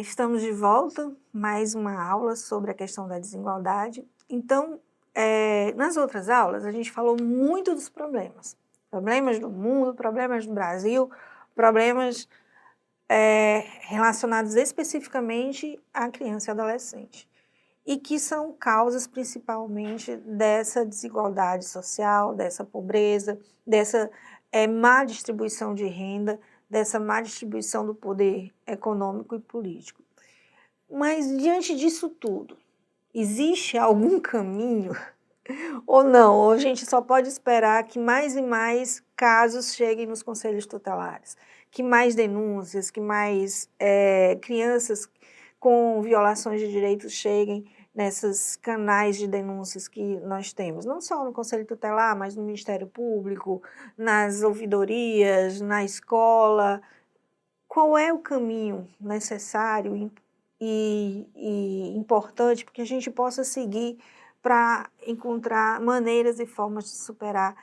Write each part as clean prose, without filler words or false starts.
Estamos de volta, mais uma aula sobre a questão da desigualdade. Então, nas outras aulas, a gente falou muito dos problemas. Problemas do mundo, problemas do Brasil, problemas relacionados especificamente à criança e adolescente. E que são causas principalmente dessa desigualdade social, dessa pobreza, dessa má distribuição de renda, dessa má distribuição do poder econômico e político. Mas, diante disso tudo, existe algum caminho ou não? Ou a gente só pode esperar que mais e mais casos cheguem nos conselhos tutelares, que mais denúncias, que mais crianças com violações de direitos cheguem nesses canais de denúncias que nós temos, não só no Conselho Tutelar, mas no Ministério Público, nas ouvidorias, na escola. Qual é o caminho necessário e importante para que a gente possa seguir para encontrar maneiras e formas de superar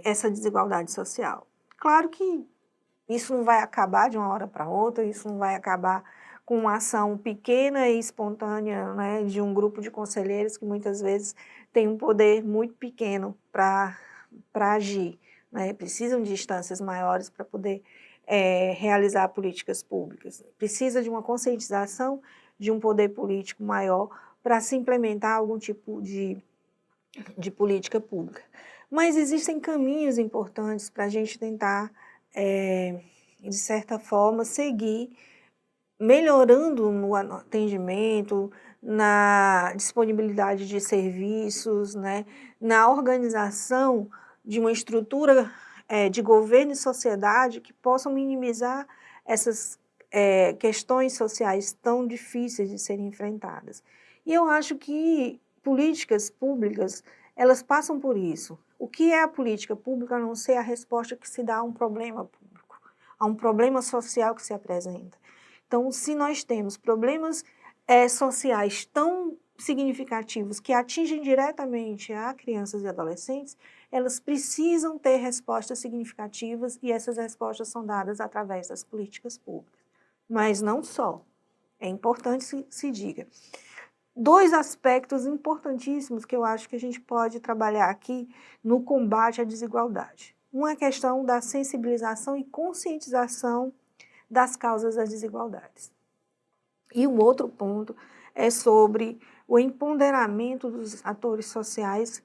essa desigualdade social? Claro que isso não vai acabar de uma hora para outra, isso não vai acabar com uma ação pequena e espontânea, né, de um grupo de conselheiros que muitas vezes tem um poder muito pequeno para agir, né, precisam de instâncias maiores para poder realizar políticas públicas. Precisa de uma conscientização de um poder político maior para se implementar algum tipo de política pública. Mas existem caminhos importantes para a gente tentar, de certa forma, seguir melhorando no atendimento, na disponibilidade de serviços, né, na organização de uma estrutura de governo e sociedade que possam minimizar essas questões sociais tão difíceis de serem enfrentadas. E eu acho que políticas públicas, elas passam por isso. O que é a política pública a não ser a resposta que se dá a um problema público, a um problema social que se apresenta? Então, se nós temos problemas sociais tão significativos que atingem diretamente a crianças e adolescentes, elas precisam ter respostas significativas e essas respostas são dadas através das políticas públicas. Mas não só. É importante se diga. Dois aspectos importantíssimos que eu acho que a gente pode trabalhar aqui no combate à desigualdade. Uma é a questão da sensibilização e conscientização das causas das desigualdades. E o outro ponto é sobre o empoderamento dos atores sociais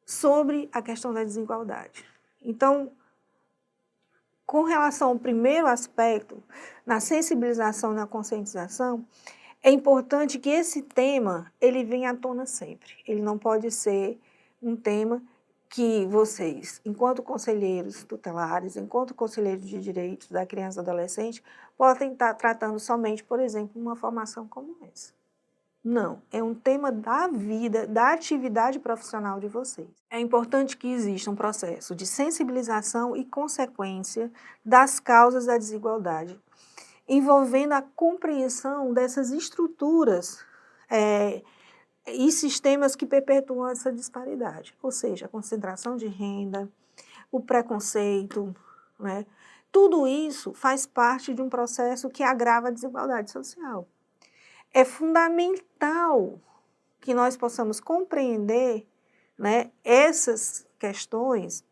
sobre a questão da desigualdade. Então, com relação ao primeiro aspecto, na sensibilização e na conscientização, é importante que esse tema ele venha à tona sempre. Ele não pode ser um tema que vocês, enquanto conselheiros tutelares, enquanto conselheiros de direitos da criança e do adolescente, podem estar tratando somente, por exemplo, uma formação como essa. Não, é um tema da vida, da atividade profissional de vocês. É importante que exista um processo de sensibilização e consequência das causas da desigualdade, envolvendo a compreensão dessas estruturas e sistemas que perpetuam essa disparidade, ou seja, a concentração de renda, o preconceito, né? Tudo isso faz parte de um processo que agrava a desigualdade social. É fundamental que nós possamos compreender, né, essas questões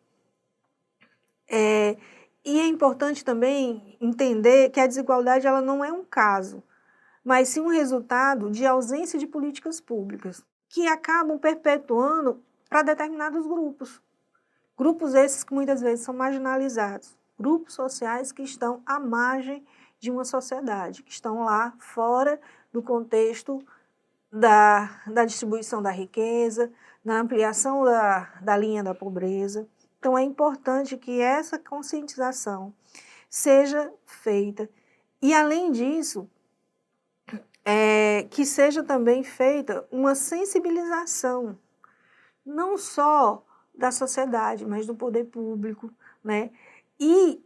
e é importante também entender que a desigualdade ela não é um caso, mas sim um resultado de ausência de políticas públicas, que acabam perpetuando para determinados grupos. Grupos esses que muitas vezes são marginalizados, grupos sociais que estão à margem de uma sociedade, que estão lá fora do contexto da distribuição da riqueza, na ampliação da linha da pobreza. Então é importante que essa conscientização seja feita e, além disso, que seja também feita uma sensibilização, não só da sociedade, mas do poder público, né? E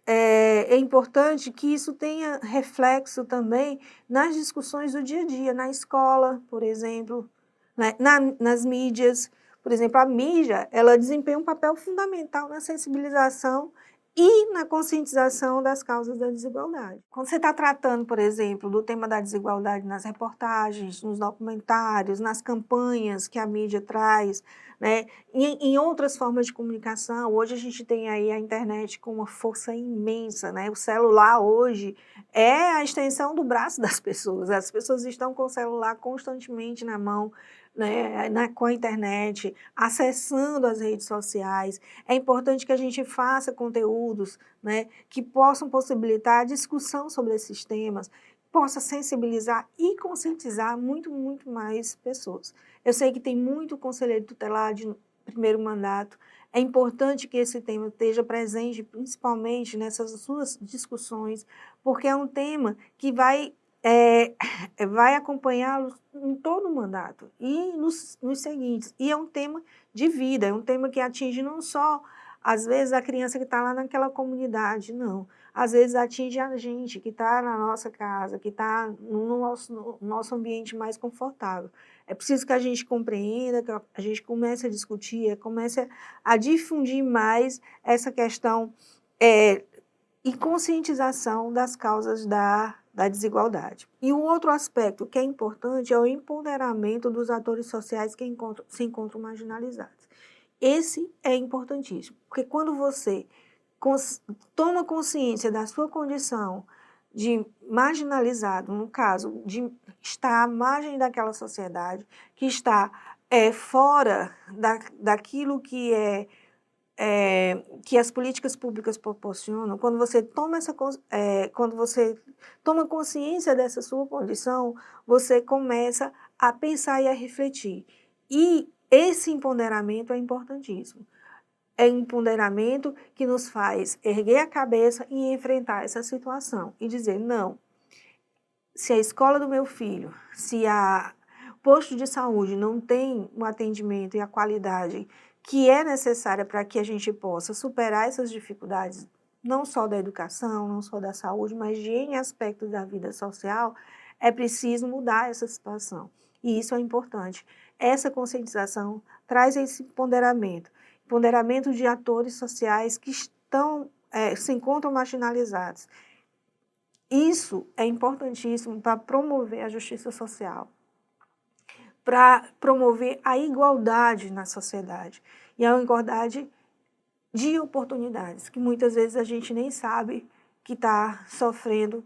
é importante que isso tenha reflexo também nas discussões do dia a dia, na escola, por exemplo, né? Nas mídias. Por exemplo, a mídia, ela desempenha um papel fundamental na sensibilização e na conscientização das causas da desigualdade. Quando você está tratando, por exemplo, do tema da desigualdade nas reportagens, nos documentários, nas campanhas que a mídia traz, né, em outras formas de comunicação, hoje a gente tem aí a internet com uma força imensa, né, o celular hoje é a extensão do braço das pessoas, as pessoas estão com o celular constantemente na mão, né, com a internet, acessando as redes sociais. É importante que a gente faça conteúdos, né, que possam possibilitar a discussão sobre esses temas, possa sensibilizar e conscientizar muito, muito mais pessoas. Eu sei que tem muito conselheiro tutelar de primeiro mandato, é importante que esse tema esteja presente, principalmente nessas suas discussões, porque é um tema que vai acompanhá-los em todo o mandato e nos seguintes. E é um tema de vida, é um tema que atinge não só, às vezes, a criança que está lá naquela comunidade, não. Às vezes atinge a gente que está na nossa casa, que está no nosso ambiente mais confortável. É preciso que a gente compreenda, que a gente comece a discutir, comece a difundir mais essa questão e conscientização das causas da desigualdade. E um outro aspecto que é importante é o empoderamento dos atores sociais que se encontram marginalizados. Esse é importantíssimo, porque quando você toma consciência da sua condição de marginalizado, no caso, de estar à margem daquela sociedade, que está fora daquilo que as políticas públicas proporcionam, quando você toma consciência dessa sua condição, você começa a pensar e a refletir. E esse empoderamento é importantíssimo. É um empoderamento que nos faz erguer a cabeça e enfrentar essa situação e dizer, não, se a escola do meu filho, se o posto de saúde não tem o atendimento e a qualidade que é necessária para que a gente possa superar essas dificuldades, não só da educação, não só da saúde, mas de N aspectos da vida social, é preciso mudar essa situação. E isso é importante. Essa conscientização traz esse ponderamento de atores sociais que se encontram marginalizados. Isso é importantíssimo para promover a justiça social, para promover a igualdade na sociedade. E a igualdade de oportunidades, que muitas vezes a gente nem sabe que está sofrendo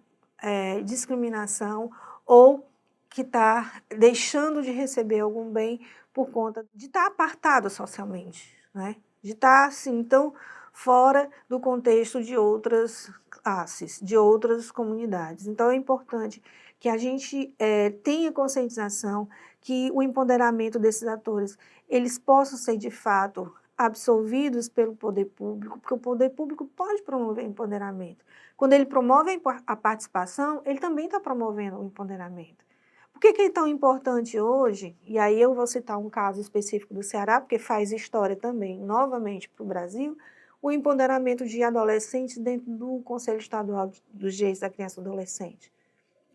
discriminação ou que está deixando de receber algum bem por conta de estar apartado socialmente, né? De estar, assim, tão fora do contexto de outras classes, de outras comunidades. Então, é importante que a gente tenha conscientização, que o empoderamento desses atores, eles possam ser, de fato, absolvidos pelo poder público, porque o poder público pode promover empoderamento. Quando ele promove a participação, ele também está promovendo o empoderamento. Por que é tão importante hoje, e aí eu vou citar um caso específico do Ceará, porque faz história também, novamente, para o Brasil, o empoderamento de adolescentes dentro do Conselho Estadual dos Direitos da Criança e do Adolescente.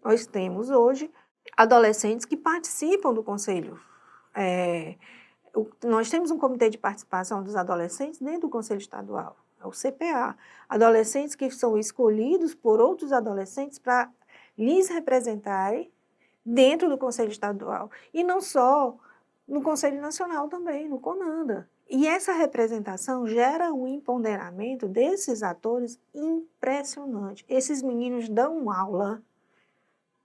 Nós temos hoje adolescentes que participam do Conselho. Nós temos um comitê de participação dos adolescentes dentro do Conselho Estadual, é o CPA. Adolescentes que são escolhidos por outros adolescentes para lhes representarem dentro do Conselho Estadual. E não só no Conselho Nacional também, no CONANDA. E essa representação gera um empoderamento desses atores impressionante. Esses meninos dão aula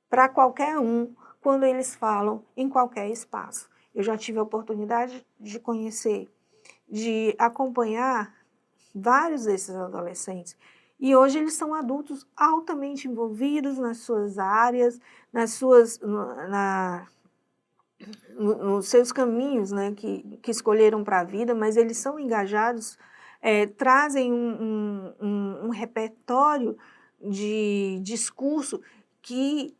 para qualquer um quando eles falam em qualquer espaço. Eu já tive a oportunidade de conhecer, de acompanhar vários desses adolescentes. E hoje eles são adultos altamente envolvidos nas suas áreas, nos seus caminhos, né, que escolheram para a vida, mas eles são engajados, trazem um repertório de discurso que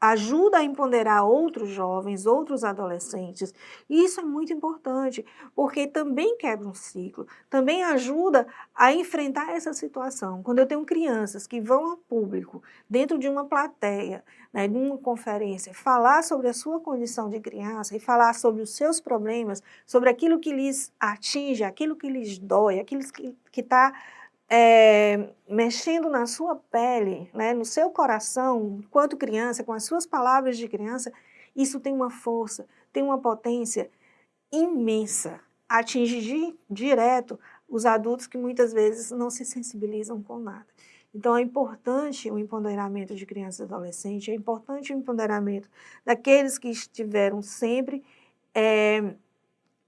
ajuda a empoderar outros jovens, outros adolescentes. E isso é muito importante, porque também quebra um ciclo, também ajuda a enfrentar essa situação. Quando eu tenho crianças que vão a público, dentro de uma plateia, né, de uma conferência, falar sobre a sua condição de criança e falar sobre os seus problemas, sobre aquilo que lhes atinge, aquilo que lhes dói, aquilo que está mexendo na sua pele, né, no seu coração, enquanto criança, com as suas palavras de criança, isso tem uma força, tem uma potência imensa, atinge direto os adultos que muitas vezes não se sensibilizam com nada. Então é importante o empoderamento de crianças e adolescentes, é importante o empoderamento daqueles que estiveram sempre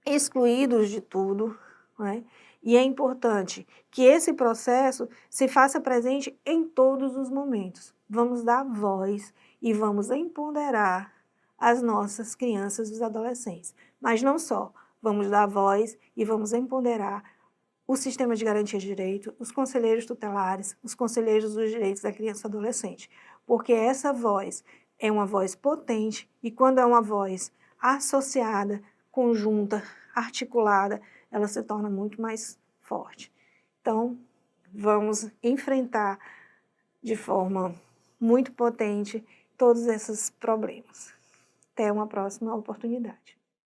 excluídos de tudo, né? E é importante que esse processo se faça presente em todos os momentos. Vamos dar voz e vamos empoderar as nossas crianças e os adolescentes. Mas não só, vamos dar voz e vamos empoderar o sistema de garantia de direito, os conselheiros tutelares, os conselheiros dos direitos da criança e do adolescente. Porque essa voz é uma voz potente e quando é uma voz associada, conjunta, articulada, ela se torna muito mais forte. Então, vamos enfrentar de forma muito potente todos esses problemas. Até uma próxima oportunidade.